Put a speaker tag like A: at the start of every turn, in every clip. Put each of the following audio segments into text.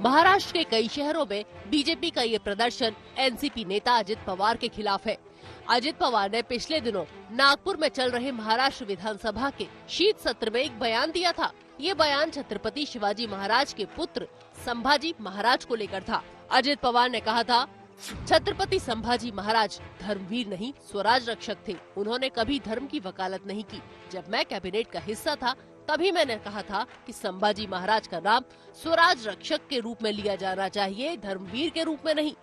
A: महाराष्ट्र के कई शहरों में बीजेपी का ये प्रदर्शन एनसीपी नेता अजित पवार के खिलाफ है। अजित पवार ने पिछले दिनों नागपुर में चल रहे महाराष्ट्र विधानसभा के शीत सत्र में एक बयान दिया था। ये बयान छत्रपति शिवाजी महाराज के पुत्र संभाजी महाराज को लेकर था। अजित पवार ने कहा था, छत्रपति संभाजी महाराज धर्मवीर नहीं, स्वराज रक्षक थे। उन्होंने कभी धर्म की वकालत नहीं की। जब मैं कैबिनेट का हिस्सा था तभी मैंने कहा था कि संभाजी महाराज का नाम स्वराज रक्षक के रूप में लिया जाना चाहिए, धर्मवीर के रूप में नहीं।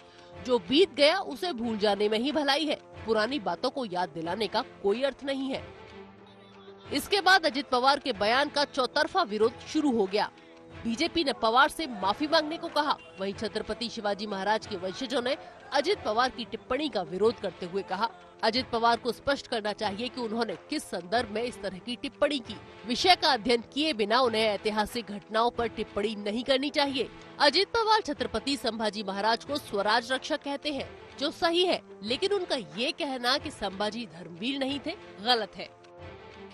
A: जो बीत गया उसे भूल जाने में ही भलाई है। पुरानी बातों को याद दिलाने का कोई अर्थ नहीं है। इसके बाद अजित पवार के बयान का चौतरफा विरोध शुरू हो गया। बीजेपी ने पवार से माफी मांगने को कहा। वहीं छत्रपति शिवाजी महाराज के वंशजों ने अजित पवार की टिप्पणी का विरोध करते हुए कहा, अजित पवार को स्पष्ट करना चाहिए कि उन्होंने किस संदर्भ में इस तरह की टिप्पणी की। विषय का अध्ययन किए बिना उन्हें ऐतिहासिक घटनाओं पर टिप्पणी नहीं करनी चाहिए। अजित पवार छत्रपति संभाजी महाराज को स्वराज रक्षक कहते हैं, जो सही है, लेकिन उनका ये कहना कि संभाजी धर्मवीर नहीं थे, गलत है।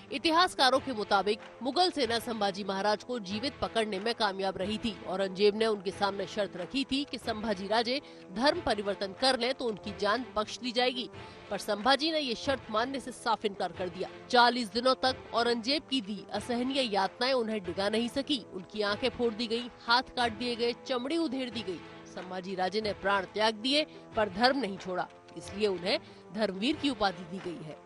A: इतिहासकारों के मुताबिक मुगल सेना संभाजी महाराज को जीवित पकड़ने में कामयाब रही थी। औरंगजेब ने उनके सामने शर्त रखी थी कि संभाजी राजे धर्म परिवर्तन कर लें तो उनकी जान बख्श दी जाएगी, पर संभाजी ने ये शर्त मानने से साफ इनकार कर दिया। 40 दिनों तक औरंगजेब की दी असहनीय यातनाएं उन्हें डिगा नहीं सकी। उनकी आंखें फोड़ दी गयी, हाथ काट दिए गए, चमड़ी उधेड़ दी गयी। संभाजी राजे ने प्राण त्याग दिए पर धर्म नहीं छोड़ा, इसलिए उन्हें धर्मवीर की उपाधि दी गई है।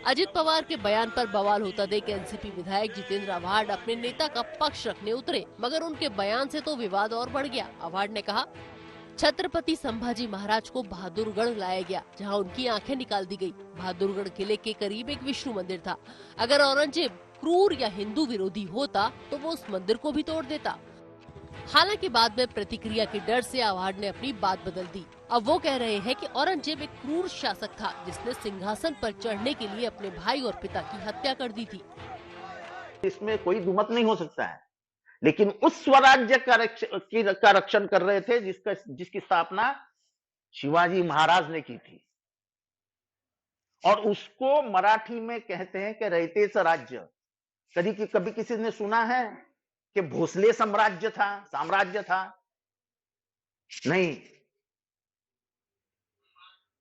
A: अजित पवार के बयान पर बवाल होता देख एनसीपी विधायक जितेंद्र आव्हाड अपने नेता का पक्ष रखने उतरे, मगर उनके बयान से तो विवाद और बढ़ गया। आव्हाड ने कहा, छत्रपति संभाजी महाराज को बहादुरगढ़ लाया गया, जहां उनकी आंखें निकाल दी गई। बहादुरगढ़ किले के करीब एक विष्णु मंदिर था। अगर औरंगजेब क्रूर या हिंदू विरोधी होता तो वो उस मंदिर को भी तोड़ देता। हालांकि बाद में प्रतिक्रिया के डर से आव्हाड ने अपनी बात बदल दी। अब वो कह रहे हैं कि औरंगजेब एक क्रूर शासक था जिसने सिंहासन पर चढ़ने के लिए अपने भाई और पिता की हत्या कर दी थी।
B: इसमें कोई दुमत नहीं हो सकता है, लेकिन उस स्वराज्य का रक्षण कर रहे थे जिसकी स्थापना शिवाजी महाराज ने की थी, और उसको मराठी में कहते हैं कि रयतेचं राज्य। कभी किसी ने सुना है कि भोसले साम्राज्य था? नहीं।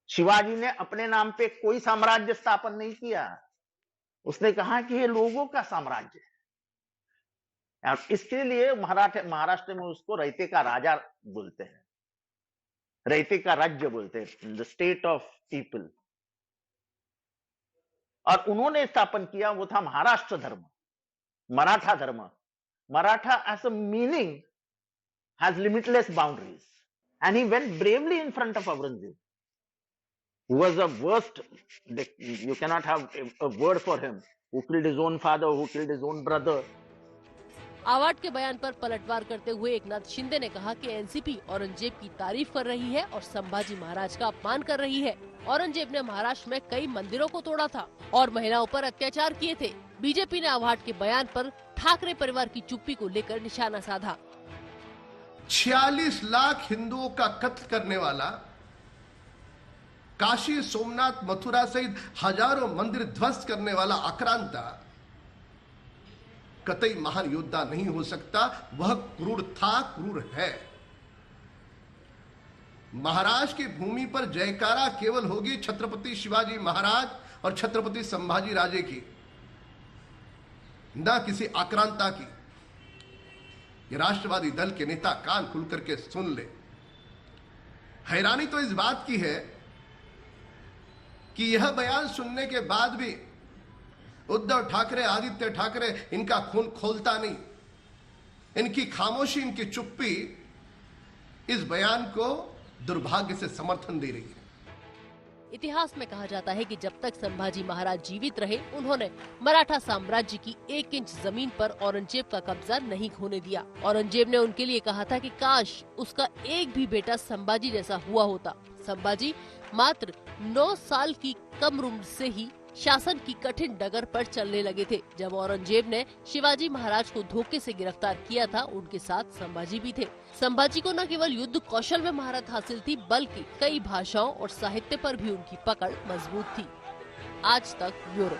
B: शिवाजी ने अपने नाम पे कोई साम्राज्य स्थापन नहीं किया। उसने कहा कि ये लोगों का साम्राज्य है, और इसके लिए महाराष्ट्र में उसको रयते का राजा बोलते हैं, रयते का राज्य बोलते हैं, द स्टेट ऑफ पीपल। और उन्होंने स्थापन किया वो था महाराष्ट्र धर्म, मराठा धर्म। Maratha as a meaning has limitless boundaries, and he went bravely in front of Aurangzeb, who was the worst. You cannot have a word for him, who killed his own father, who killed his own brother.
A: Awhad के बयान पर पलटवार करते हुए एकनाथ शिंदे ने कहा कि NCP Aurangzeb की तारीफ कर रही है और संभाजी महाराज का अपमान कर रही है। औरंगजेब ने महाराष्ट्र में कई मंदिरों को तोड़ा था और महिलाओं पर अत्याचार किए थे। बीजेपी ने आव्हाड के बयान पर ठाकरे परिवार की चुप्पी को लेकर निशाना साधा।
C: 46 लाख हिंदुओं का कत्ल करने वाला, काशी, सोमनाथ, मथुरा सहित हजारों मंदिर ध्वस्त करने वाला आक्रांता कतई महान योद्धा नहीं हो सकता। वह क्रूर था, क्रूर है। महाराष्ट्र की भूमि पर जयकारा केवल होगी छत्रपति शिवाजी महाराज और छत्रपति संभाजी राजे की, न किसी आक्रांता की। ये राष्ट्रवादी दल के नेता कान खुल करके सुन ले। हैरानी तो इस बात की है कि यह बयान सुनने के बाद भी उद्धव ठाकरे, आदित्य ठाकरे इनका खून खोलता नहीं। इनकी खामोशी, इनकी चुप्पी इस बयान को दुर्भाग्य से समर्थन दे रही है।
A: इतिहास में कहा जाता है कि जब तक संभाजी महाराज जीवित रहे, उन्होंने मराठा साम्राज्य की 1 इंच जमीन पर औरंगजेब का कब्जा नहीं होने दिया। औरंगजेब ने उनके लिए कहा था कि काश उसका एक भी बेटा संभाजी जैसा हुआ होता। संभाजी मात्र 9 साल की कम उम्र से ही शासन की कठिन डगर पर चलने लगे थे। जब औरंगजेब ने शिवाजी महाराज को धोखे से गिरफ्तार किया था, उनके साथ संभाजी भी थे। संभाजी को न केवल युद्ध कौशल में महारत हासिल थी, बल्कि कई भाषाओं और साहित्य पर भी उनकी पकड़ मजबूत थी। आज तक ब्यूरो।